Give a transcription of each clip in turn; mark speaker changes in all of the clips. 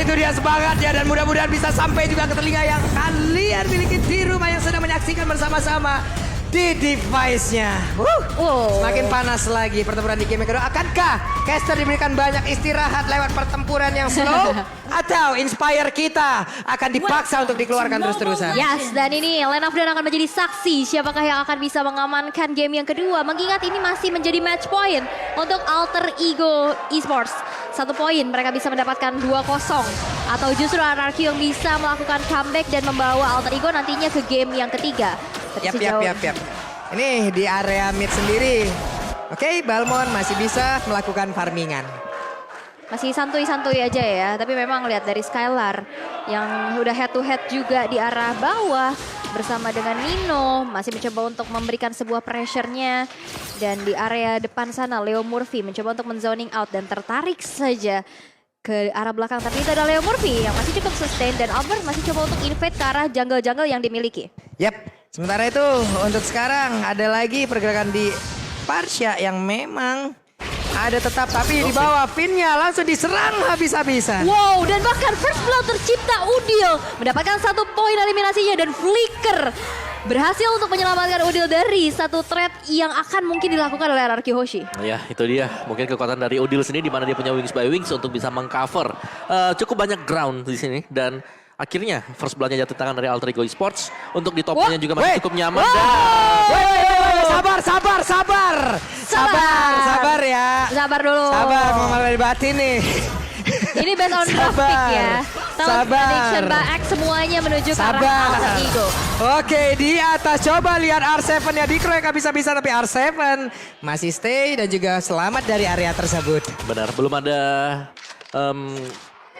Speaker 1: Itu dia semangatnya dan mudah-mudahan bisa sampai juga ke telinga yang kalian miliki di rumah yang sedang menyaksikan bersama-sama di device-nya. Semakin panas lagi pertempuran di game yang kedua. Akankah caster diberikan banyak istirahat lewat pertempuran yang slow? Atau Inspire kita akan dipaksa untuk dikeluarkan terus-terusan?
Speaker 2: Yes, dan ini Line of Dawn akan menjadi saksi siapakah yang akan bisa mengamankan game yang kedua. Mengingat ini masih menjadi match point untuk Alter Ego Esports. 1 poin mereka bisa mendapatkan 2-0. Atau justru RRQ yang bisa melakukan comeback dan membawa Alter Ego nantinya ke game yang ketiga.
Speaker 1: Yap. Ini di area mid sendiri. Oke, Balmond masih bisa melakukan farmingan.
Speaker 2: Masih santuy-santuy aja ya, tapi memang lihat dari Skylar yang udah head to head juga di arah bawah bersama dengan Nino. Masih mencoba untuk memberikan sebuah pressure-nya. Dan di area depan sana Leo Murphy mencoba untuk menzoning out dan tertarik saja ke arah belakang. Tapi itu ada Leo Murphy yang masih cukup sustain dan Albert masih coba untuk invade ke arah jungle-jungle yang dimiliki.
Speaker 1: Yap, sementara itu untuk sekarang ada lagi pergerakan di Parsha yang memang ada tetap tapi di bawah pinnya langsung diserang habis-habisan.
Speaker 2: Wow, dan bahkan first blood tercipta Udil mendapatkan 1 poin eliminasinya dan Flicker berhasil untuk menyelamatkan Udil dari satu threat yang akan mungkin dilakukan oleh RRQ Hoshi.
Speaker 3: Ya, itu dia. Mungkin kekuatan dari Udil sendiri di mana dia punya Wings by Wings untuk bisa mengcover cukup banyak ground di sini dan akhirnya first blood-nya jatuh tangan dari Alter Ego Esports. Untuk di top-nya juga masih cukup nyaman.
Speaker 1: Sabar ya.
Speaker 2: Sabar dulu.
Speaker 1: Sabar, ngomong dari batin nih.
Speaker 2: Ini based on draft pick ya. Prediction by X semuanya menuju ke arah Alter Ego.
Speaker 1: Oke, di atas coba lihat R7 ya dikeroyok habis-habisan tapi R7 masih stay dan juga selamat dari area tersebut.
Speaker 3: Benar, belum ada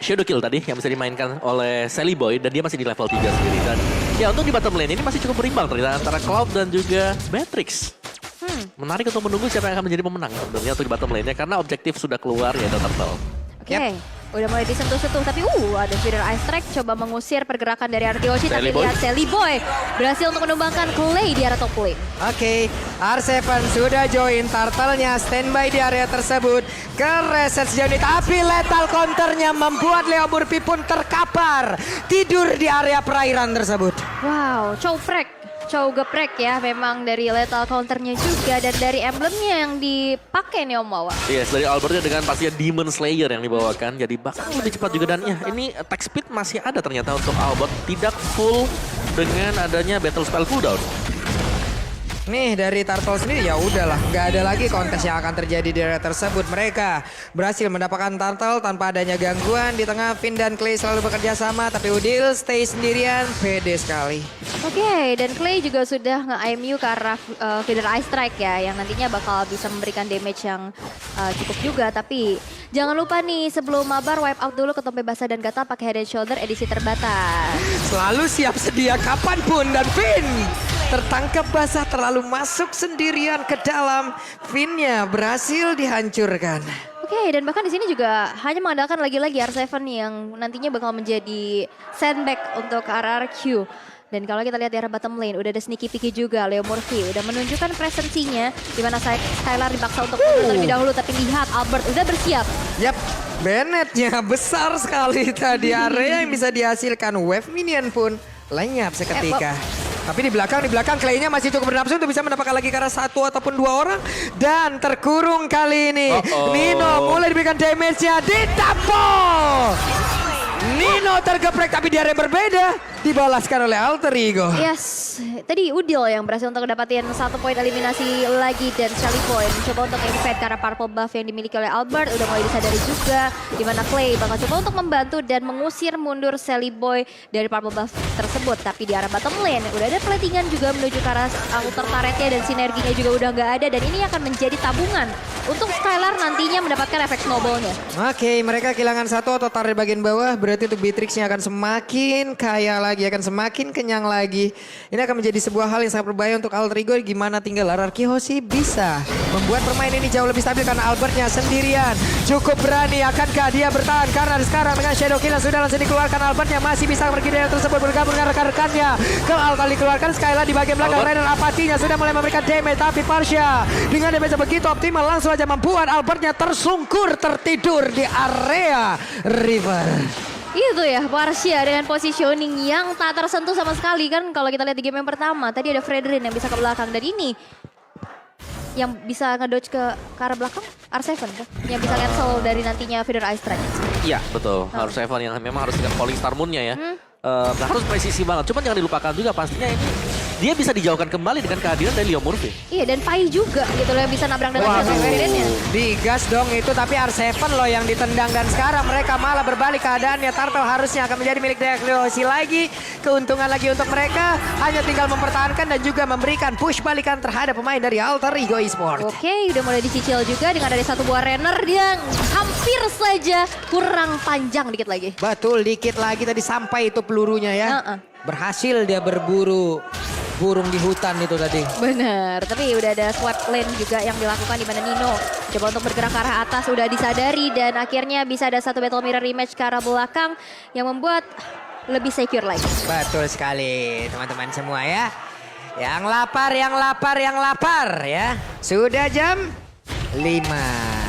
Speaker 3: Shadow Kill tadi yang bisa dimainkan oleh Sally Boy dan dia masih di level 3 sendiri. Dan ya untuk di bottom lane ini masih cukup berimbang ternyata antara Cloud dan juga Matrix. Menarik untuk menunggu siapa yang akan menjadi pemenang sebenarnya untuk di bottom lane-nya karena objektif sudah keluar yaitu Turtle.
Speaker 2: Oke. Udah mulai disentuh-sentuh tapi ada Feeder Ice Strike coba mengusir pergerakan dari RRQ Hoshi tapi lihat Sally Boy berhasil untuk menumbangkan Clay di arah top lane.
Speaker 1: Oke, R7 sudah join, Turtle-nya standby di area tersebut. Ke reset sejauh ini tapi lethal counternya membuat Leo Murphy pun terkapar. Tidur di area perairan tersebut.
Speaker 2: Wow, Chow geprek ya memang dari lethal counternya juga dan dari emblemnya yang dipakai nih Om Wawa.
Speaker 3: Yes, dari Albertnya dengan pastinya Demon Slayer yang dibawakan jadi bakal lebih cepat juga dan ya ini attack speed masih ada ternyata untuk Albert tidak full dengan adanya battle spell cooldown.
Speaker 1: Nih dari Turtle sendiri ya udahlah, nggak ada lagi kontes yang akan terjadi di area tersebut. Mereka berhasil mendapatkan Turtle tanpa adanya gangguan di tengah. Finn dan Clay selalu bekerja sama, tapi Udil stay sendirian, pede sekali.
Speaker 2: Oke, dan Clay juga sudah nge-IMU ke arah Feeder Ice Strike ya, yang nantinya bakal bisa memberikan damage yang cukup juga. Tapi jangan lupa nih sebelum mabar wipe out dulu ketombe basah dan gatal pakai Head and Shoulder edisi terbatas.
Speaker 1: Selalu siap sedia kapanpun dan Finn tertangkap basah terlalu masuk sendirian ke dalam. Finn-nya berhasil dihancurkan.
Speaker 2: Oke, dan bahkan di sini juga hanya mengandalkan lagi-lagi R7 yang nantinya bakal menjadi sandbag untuk RRQ. Dan kalau kita lihat di arah bottom lane, udah ada sneaky picky juga. Leo Murphy udah menunjukkan presensinya. Di mana Skylar dipaksa untuk mundur terlebih dahulu. Tapi lihat Albert udah bersiap.
Speaker 1: Yap, Bennett-nya besar sekali tadi. Area yang bisa dihasilkan. Wave minion pun lenyap seketika. Tapi di belakang Clay-nya masih cukup bernafsu untuk bisa mendapatkan lagi karena 1 ataupun 2 orang. Dan terkurung kali ini. Nino mulai diberikan damage-nya. Ditampol! Nino tergeprek tapi di area yang berbeda. Dibalaskan oleh Alter Ego.
Speaker 2: Yes, tadi Udil yang berhasil untuk dapatin 1 poin eliminasi lagi dan Sally Boy mencoba untuk invade karena purple buff yang dimiliki oleh Albert. Udah mulai disadari juga di mana Clay bakal coba untuk membantu dan mengusir mundur Sally Boy dari purple buff tersebut. Tapi di arah bottom lane udah ada platingan juga menuju ke arah outer turretnya dan sinerginya juga udah nggak ada. Dan ini akan menjadi tabungan untuk Skylar nantinya mendapatkan efek snowballnya.
Speaker 1: Oke, mereka kehilangan 1 atau turret bagian bawah. Berarti untuk Beatrix-nya akan semakin kaya lagi, akan semakin kenyang lagi. Ini akan menjadi sebuah hal yang sangat berbahaya untuk Alter Ego. Gimana tinggal RRQ Hoshi bisa membuat permainan ini jauh lebih stabil karena Albertnya sendirian. Cukup berani, akankah dia bertahan? Karena sekarang dengan Shadow Kill yang sudah langsung dikeluarkan, Albertnya masih bisa pergi dari tersebut bergabung dengan rekan-rekannya. Kali dikeluarkan Skylar di bagian belakang. Rainer apatinya sudah mulai memberikan damage, tapi Parsha dengan damage begitu optimal langsung aja membuat Albertnya tersungkur tertidur di area river.
Speaker 2: Itu ya, Parsia dengan positioning yang tak tersentuh sama sekali kan. Kalau kita lihat di game yang pertama, tadi ada Fredrin yang bisa ke belakang. Dan ini yang bisa ngedodge ke arah belakang, R7 kan? Yang bisa cancel dari nantinya Feather Ice Strike.
Speaker 3: Iya betul, harus Evan yang memang harus dengan Falling Star Moon-nya ya. Harus presisi banget, cuman jangan dilupakan juga pastinya ini dia bisa dijauhkan kembali dengan kehadiran dari Leo Murphy.
Speaker 2: Iya, dan Pai juga gitu loh yang bisa nabrak dengan Fredrinnya.
Speaker 1: Digas dong itu, tapi R7 loh yang ditendang. Dan sekarang mereka malah berbalik keadaannya. Turtle harusnya akan menjadi milik Dekliosi lagi. Keuntungan lagi untuk mereka, hanya tinggal mempertahankan dan juga memberikan push balikan terhadap pemain dari Alter Ego Esports.
Speaker 2: Oke, udah mulai dicicil juga dengan ada satu buah runner yang hampir saja kurang panjang dikit lagi.
Speaker 1: Betul, dikit lagi tadi sampai itu pelurunya ya. Berhasil dia berburu burung di hutan itu tadi.
Speaker 2: Bener, tapi udah ada swipe lane juga yang dilakukan di mana Nino coba untuk bergerak ke arah atas, udah disadari dan akhirnya bisa ada satu battle mirror rematch ke arah belakang yang membuat lebih secure lagi.
Speaker 1: Betul sekali teman-teman semua ya. Yang lapar, yang lapar, yang lapar ya. Sudah jam 5.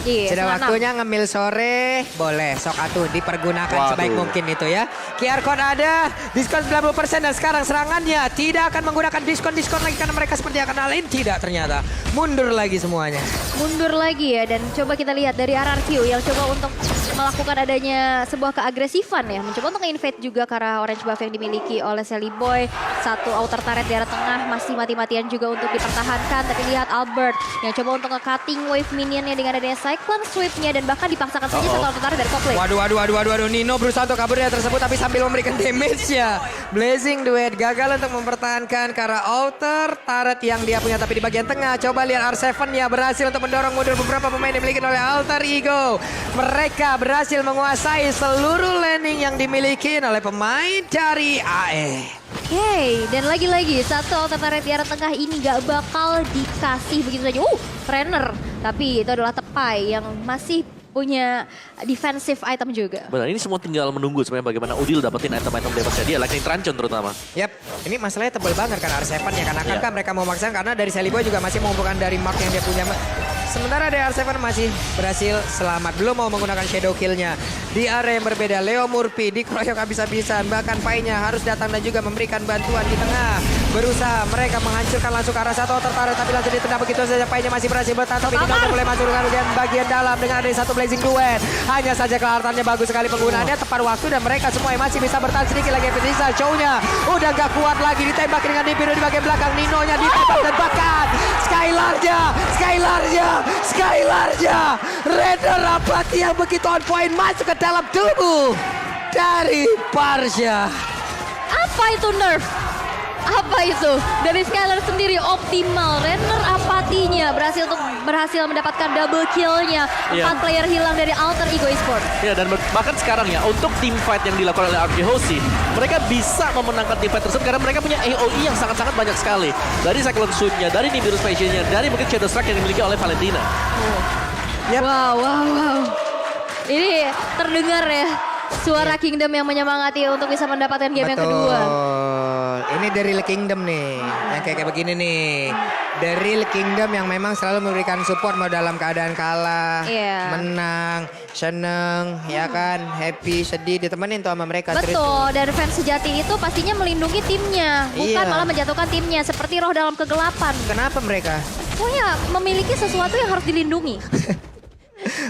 Speaker 2: Iya,
Speaker 1: Sudah
Speaker 2: 6.
Speaker 1: waktunya ngemil sore. Boleh, sok atuh dipergunakan sebaik mungkin itu ya. QR code ada, diskon 90% dan sekarang serangannya tidak akan menggunakan diskon-diskon lagi karena mereka seperti akan alain. Tidak ternyata. Mundur lagi semuanya.
Speaker 2: Mundur lagi ya dan coba kita lihat dari RRQ yang coba untuk melakukan adanya sebuah keagresifan ya. Mencoba untuk invade juga ke arah orange buff yang dimiliki oleh Sally Boy. Satu outer turret di arah tengah masih mati-matian juga untuk dipertahankan. Tapi lihat Albert yang coba untuk nge-cutting wave minionnya dengan adanya Cyclone Sweep-nya dan bahkan dipaksakan saja satu outer turret dari top lane.
Speaker 1: Waduh. Nino berusaha untuk kabur dari tersebut tapi sambil memberikan damage-nya. Blazing Duet gagal untuk mempertahankan ke arah outer turret yang dia punya tapi di bagian tengah. Coba lihat R7-nya berhasil untuk mendorong mundur beberapa pemain yang dimiliki oleh Alter Ego. Mereka berhasil menguasai seluruh laning yang dimiliki oleh pemain dari AE.
Speaker 2: Oke, dan lagi-lagi satu outer turret di arah tengah ini gak bakal dikasih begitu saja. Trainer. Tapi itu adalah Tepai yang masih punya defensive item juga.
Speaker 3: Benar, ini semua tinggal menunggu sebenarnya bagaimana Udil dapetin item-item bebasnya dia, Lightning Truncheon terutama.
Speaker 1: Yap, ini masalahnya tebal banget kan R7 ya. Karena kan mereka mau maksakan karena dari Sally Boy juga masih mengumpulkan dari mark yang dia punya. Sementara dari R7 masih berhasil selamat. Belum mau menggunakan shadow kill-nya. Di area yang berbeda, Leo Murphy dikeroyok habis-habisan. Bahkan Pai-nya harus datang dan juga memberikan bantuan di tengah. Berusaha mereka menghancurkan langsung ke arah satu outer turret. Tapi langsung ditendang begitu saja. Pai-nya masih berhasil bertahan. Tapi Nino udah mulai masuk dengan bagian dalam. Dengan ada satu Blazing Duet. Hanya saja kelatarnya bagus sekali penggunaannya. Tepat waktu dan mereka semua yang masih bisa bertahan sedikit lagi. Bisa show-nya udah gak kuat lagi. Ditembak dengan Nibiru di bagian belakang. Nino-nya ditembak dan bahkan Skylarnya Raider Apathy yang begitu on point masuk ke dalam tubuh dari Parsia.
Speaker 2: Apa itu nerf? Apa itu? Dari Skylar sendiri optimal. Renner Apathy-nya berhasil mendapatkan double kill-nya. 4 player hilang dari Alter Ego Esports.
Speaker 3: Ya, dan bahkan sekarang ya untuk team fight yang dilakukan oleh RK Hoshi, mereka bisa memenangkan team fight tersebut karena mereka punya AOE yang sangat-sangat banyak sekali. Dari Cyclone Sweep-nya, dari Nibiru's Passion-nya, dari mungkin Shadow Strike yang dimiliki oleh Valentina.
Speaker 1: Yep.
Speaker 2: Wow. Ini terdengar ya. Suara Kingdom yang menyemangati untuk bisa mendapatkan game yang kedua.
Speaker 1: Ini Daryl Kingdom nih, yang kayak begini nih. Daryl Kingdom yang memang selalu memberikan support mau dalam keadaan kalah, menang, seneng, ya kan, happy, sedih, ditemenin tuh sama mereka.
Speaker 2: Betul, dan fans sejati itu pastinya melindungi timnya, bukan malah menjatuhkan timnya seperti roh dalam kegelapan.
Speaker 1: Kenapa mereka?
Speaker 2: Pokoknya memiliki sesuatu yang harus dilindungi.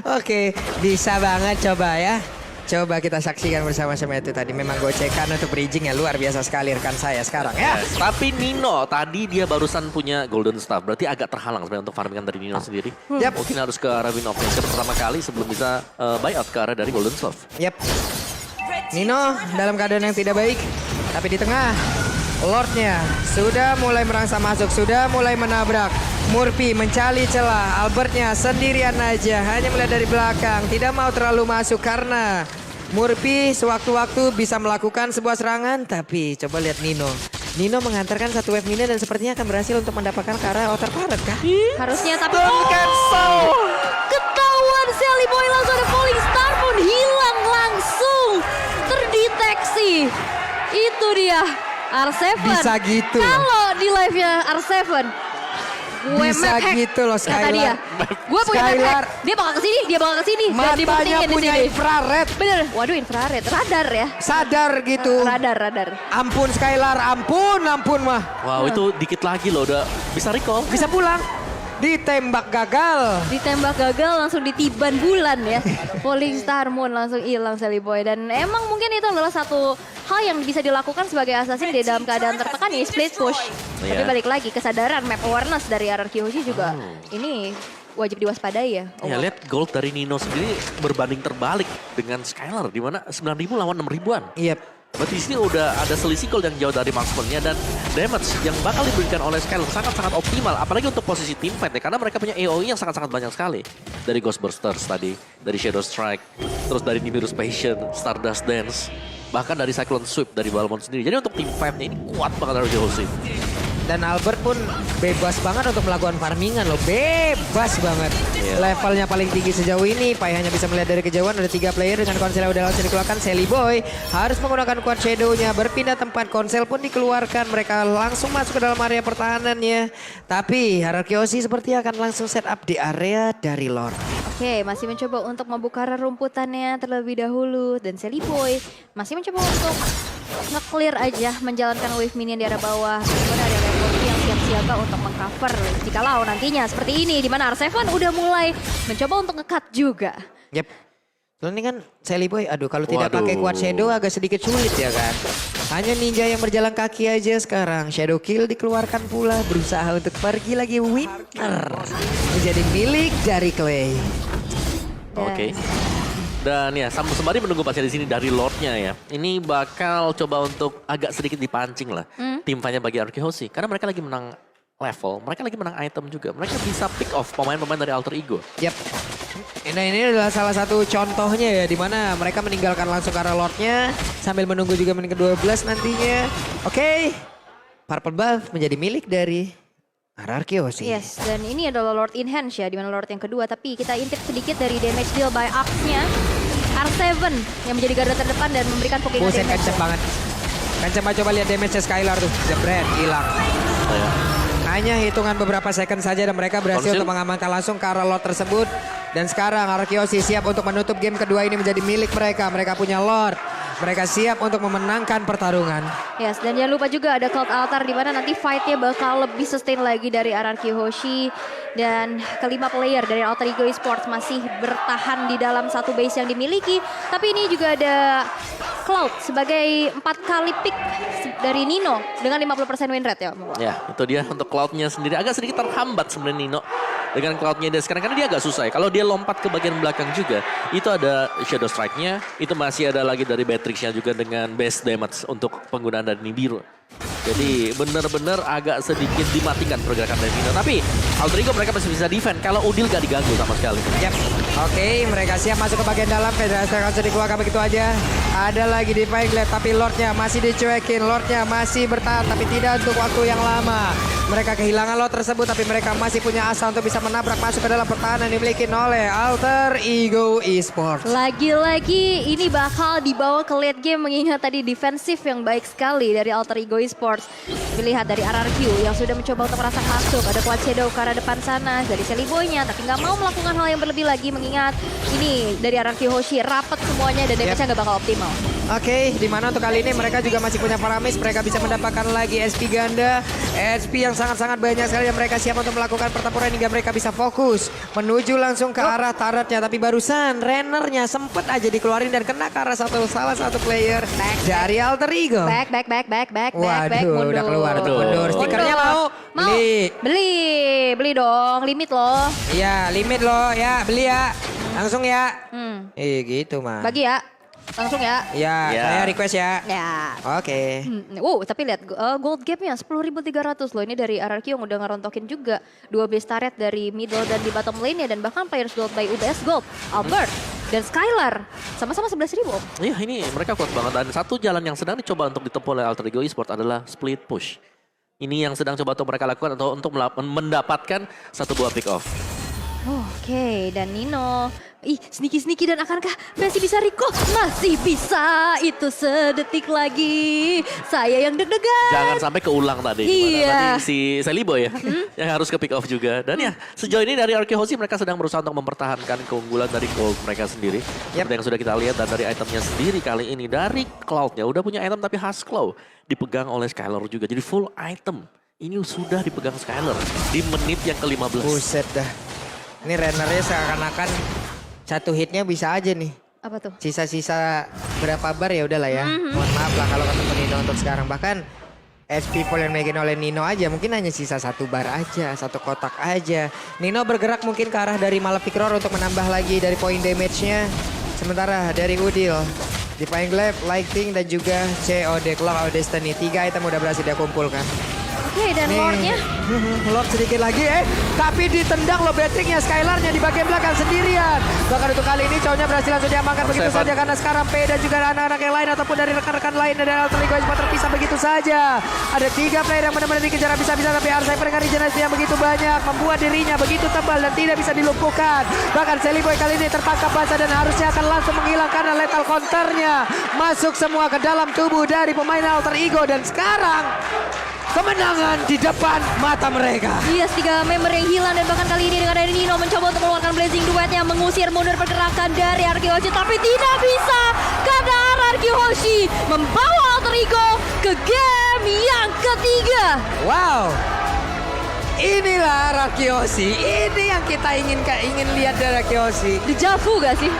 Speaker 1: Oke, bisa banget coba ya. Coba kita saksikan bersama-sama itu tadi. Memang gocekan untuk bridging ya luar biasa sekali rekan saya sekarang ya.
Speaker 3: Tapi Nino tadi dia barusan punya Golden Staff. Berarti agak terhalang sebenarnya untuk farmingan dari Nino sendiri. Mungkin harus ke arah Win of Nature pertama kali sebelum bisa buyout ke arah dari Golden Staff.
Speaker 1: Nino dalam keadaan yang tidak baik. Tapi di tengah Lordnya sudah mulai merangsang masuk. Sudah mulai menabrak. Murphy mencari celah, Albertnya sendirian aja, hanya melihat dari belakang, tidak mau terlalu masuk karena Murphy sewaktu-waktu bisa melakukan sebuah serangan, tapi coba lihat Nino. Nino mengantarkan satu wave minion dan sepertinya akan berhasil untuk mendapatkan ke arah outer turret kah?
Speaker 2: Harusnya tapi ketahuan Sally Boy langsung ada Falling Star pun hilang langsung terdeteksi. Itu dia R7.
Speaker 1: Bisa gitu.
Speaker 2: Kalau di live-nya R7 Gue
Speaker 1: Bisa
Speaker 2: map hack,
Speaker 1: gitu loh
Speaker 2: kata dia.
Speaker 1: Skylar.
Speaker 2: Gue punya map
Speaker 1: Skylar.
Speaker 2: hack. Dia bakal kesini, dia bakal kesini. Dan
Speaker 1: Matanya
Speaker 2: dibuktiin di
Speaker 1: punya
Speaker 2: sini.
Speaker 1: infrared.
Speaker 2: Bener, waduh infrared, radar ya.
Speaker 1: Sadar gitu.
Speaker 2: Radar.
Speaker 1: Ampun Skylar, ampun mah.
Speaker 3: Wow, itu dikit lagi loh udah bisa recall.
Speaker 1: Bisa pulang. Ditembak gagal.
Speaker 2: Ditembak gagal langsung ditiban bulan ya. Falling Star Moon langsung hilang Sally Boy. Dan emang mungkin itu adalah satu hal yang bisa dilakukan sebagai assassin di dalam keadaan tertekan ya split push. Tapi
Speaker 3: Iya.
Speaker 2: balik lagi kesadaran map awareness dari RRQ Hoshi juga ini wajib diwaspadai ya.
Speaker 3: Ya lihat gold dari Nino sendiri berbanding terbalik dengan Skylar di mana 9.000 lawan 6.000-an.
Speaker 1: Iya.
Speaker 3: Berarti di sini udah ada selisih gold yang jauh dari marksman-nya dan damage yang bakal diberikan oleh Skylar sangat-sangat optimal. Apalagi untuk posisi team fight ya, karena mereka punya AoE yang sangat-sangat banyak sekali. Dari Ghost Bursters tadi, dari Shadow Strike, terus dari Nimbus Passion, Stardust Dance, bahkan dari Cyclone Sweep dari Balmond sendiri. Jadi untuk team fight-nya ini kuat banget dari Josie.
Speaker 1: Dan Albert pun bebas banget untuk melakukan farmingan loh. Bebas banget.
Speaker 3: Iya.
Speaker 1: Levelnya paling tinggi sejauh ini. Pai hanya bisa melihat dari kejauhan. Ada 3 player dengan konsel yang udah langsung dikeluarkan. Sally Boy harus menggunakan quad shadow-nya. Berpindah tempat, konsel pun dikeluarkan. Mereka langsung masuk ke dalam area pertahanannya. Tapi Harakyoshi seperti akan langsung set up di area dari Lord.
Speaker 2: Oke, masih mencoba untuk membuka rerumputannya terlebih dahulu. Dan Sally Boy masih mencoba untuk nge-clear aja menjalankan wave minion di arah bawah. Kemudian ada level yang siap siaga untuk mengcover jikalau nantinya seperti ini. Di mana R7 udah mulai mencoba untuk nge-cut juga.
Speaker 1: Yep. Lalu ini kan Sally Boy, aduh kalau tidak
Speaker 3: Waduh.
Speaker 1: pakai quad shadow agak sedikit sulit ya kan. Hanya ninja yang berjalan kaki aja sekarang. Shadow kill dikeluarkan pula, berusaha untuk pergi lagi winner. Menjadi milik dari Clay.
Speaker 3: Oke. Dan ya, sembari menunggu pasnya di sini dari Lordnya ya. Ini bakal coba untuk agak sedikit dipancing lah. Tim fight-nya bagi RRQ Hoshi. Karena mereka lagi menang level, mereka lagi menang item juga. Mereka bisa pick off pemain-pemain dari Alter Ego.
Speaker 1: Yap. Nah ini adalah salah satu contohnya ya. Dimana mereka meninggalkan langsung ke arah Lordnya. Sambil menunggu juga menit ke-12 nantinya. Oke. Purple buff menjadi milik dari RRQ Hoshi.
Speaker 2: Yes, dan ini adalah Lord Enhance ya, di mana Lord yang kedua. Tapi kita intip sedikit dari damage deal by Axe-nya. R7 yang menjadi garda terdepan dan memberikan poking
Speaker 1: Buset
Speaker 2: damage.
Speaker 1: kenceng banget. Kenceng banget, coba lihat damage-nya Skylar tuh. Jebret, hilang.
Speaker 3: Oh, ya.
Speaker 1: Hanya hitungan beberapa second saja dan mereka berhasil
Speaker 3: Konsil.
Speaker 1: untuk mengamankan langsung ke arah Lord tersebut. Dan sekarang Harakyoshi siap untuk menutup game kedua ini menjadi milik mereka. Mereka punya Lord. Mereka siap untuk memenangkan pertarungan.
Speaker 2: Yes, dan jangan lupa juga ada Cloud Altar di mana nanti fight-nya bakal lebih sustain lagi dari RRQ Hoshi. Dan kelima player dari Alter Ego Esports masih bertahan di dalam satu base yang dimiliki. Tapi ini juga ada Cloud sebagai 4 kali pick dari Nino dengan 50% win rate ya.
Speaker 3: Ya, itu dia untuk Cloud-nya sendiri. Agak sedikit terhambat sebenarnya Nino. Dengan Cloud-nya dia sekarang, karena dia agak susah ya. Kalau dia lompat ke bagian belakang juga, itu ada Shadow Strike-nya. Itu masih ada lagi dari Beatrix-nya juga dengan base damage untuk penggunaan dari Nibiru. Jadi benar-benar agak sedikit dimatikan pergerakan dari Nino. Tapi Alter Ego mereka masih bisa defend kalau Udil gak diganggu sama sekali.
Speaker 1: Yap. Oke, mereka siap masuk ke bagian dalam. Federasi langsung dikeluarkan begitu aja. Ada lagi di Glaive, tapi Lordnya masih dicuekin. Lordnya masih bertahan, tapi tidak untuk waktu yang lama. Mereka kehilangan Lord tersebut, tapi mereka masih punya asa untuk bisa menabrak masuk ke dalam pertahanan yang dimiliki oleh Alter Ego Esports.
Speaker 2: Lagi-lagi ini bakal dibawa ke late game mengingat tadi defensif yang baik sekali dari Alter Ego Esports. Dilihat dari RRQ yang sudah mencoba untuk merasa masuk. Ada Quad Shadow ke arah depan sana dari Sally Boy-nya. Tapi nggak mau melakukan hal yang berlebih lagi mengingat ini dari RRQ Hoshi rapet semuanya dan damage-nya nggak bakal optimal.
Speaker 1: Oke, di mana untuk kali ini mereka juga masih punya Paramis. Mereka bisa mendapatkan lagi SP ganda. SP yang sangat-sangat banyak sekali dan mereka siap untuk melakukan pertempuran hingga mereka bisa fokus. Menuju langsung ke arah turretnya. Tapi barusan Rennernya sempet aja dikeluarin dan kena ke arah salah satu player dari Alter Ego.
Speaker 2: Back,
Speaker 1: Waduh,
Speaker 2: mundur.
Speaker 1: udah keluar tuh, mundur. Stikernya
Speaker 2: Mundur.
Speaker 1: mau?
Speaker 2: Beli dong, limit loh.
Speaker 1: Iya, limit loh. Ya, beli ya. Langsung ya. Gitu mah.
Speaker 2: Bagi ya, langsung ya.
Speaker 1: Ya,
Speaker 3: Ya.
Speaker 1: saya request ya.
Speaker 2: Ya.
Speaker 1: Oke.
Speaker 2: Tapi lihat gold gapnya 10.300 loh. Ini dari RRQ yang udah ngerontokin juga 2 base turret dari middle dan di bottom lane ya. Dan bahkan players gold by UBS Gold, Albert, dan Skylar. Sama-sama 11.000.
Speaker 3: Iya, ini mereka kuat banget. Dan satu jalan yang sedang dicoba untuk ditempuh oleh Alter Ego Esports adalah split push. Ini yang sedang coba untuk mereka lakukan atau untuk mendapatkan satu buah pick off.
Speaker 2: Oke, dan Nino. Ih, sneaky dan akankah Messi bisa recall? Masih bisa, itu sedetik lagi. Saya yang deg-degan.
Speaker 3: Jangan sampai keulang tadi.
Speaker 2: Iya.
Speaker 3: Tadi si Sally Boy ya, yang harus ke pick off juga. Dan ya, sejauh ini dari Arkehosi mereka sedang berusaha untuk mempertahankan keunggulan dari gold mereka sendiri. Seperti yang sudah kita lihat dan dari itemnya sendiri kali ini. Dari Cloud-nya udah punya item tapi Husklow dipegang oleh Skylar juga. Jadi full item. Ini sudah dipegang Skylar di menit yang ke-15.
Speaker 1: Buset dah. Ini Rennernya seakan-akan satu hitnya bisa aja nih.
Speaker 2: Apa tuh?
Speaker 1: Sisa-sisa berapa bar ya udahlah ya. Mohon maaf lah kalau ketemu Nino untuk sekarang. Bahkan SP pool yang megan oleh Nino aja mungkin hanya sisa satu bar aja, satu kotak aja. Nino bergerak mungkin ke arah dari Malefic Roar untuk menambah lagi dari poin damage-nya. Sementara dari Udil, Divine Glaive, Lighting dan juga COD Clock of Destiny. 3 item udah berhasil dia kumpulkan.
Speaker 2: Oke, dan Lordnya.
Speaker 1: Lord sedikit lagi tapi ditendang loh Betriknya, Skylarnya di bagian belakang sendirian. Bahkan untuk kali ini cowoknya berhasil langsung diamankan begitu saja karena sekarang P dan juga anak-anak yang lain ataupun dari rekan-rekan lain dari Alter Ego sempat terpisah begitu saja. Ada 3 player yang benar-benar dikejar bisa-bisa tapi Arcipher dengan regenerasi yang begitu banyak membuat dirinya begitu tebal dan tidak bisa dilumpuhkan. Bahkan Sally Boy kali ini tertangkap basah dan harusnya akan langsung menghilang karena lethal counternya masuk semua ke dalam tubuh dari pemain Alter Ego dan sekarang kemenangan di depan mata mereka.
Speaker 2: Yes, 3 member yang hilang dan bahkan kali ini dengan dari Nino mencoba untuk mengeluarkan Blazing Duetnya mengusir mundur pergerakan dari Arkehoshi tapi tidak bisa karena Arkehoshi membawa Alter Ego ke game yang ketiga.
Speaker 1: Wow. Inilah Arkehoshi. Ini yang kita ingin lihat dari Arkehoshi.
Speaker 2: Dejavu gak sih?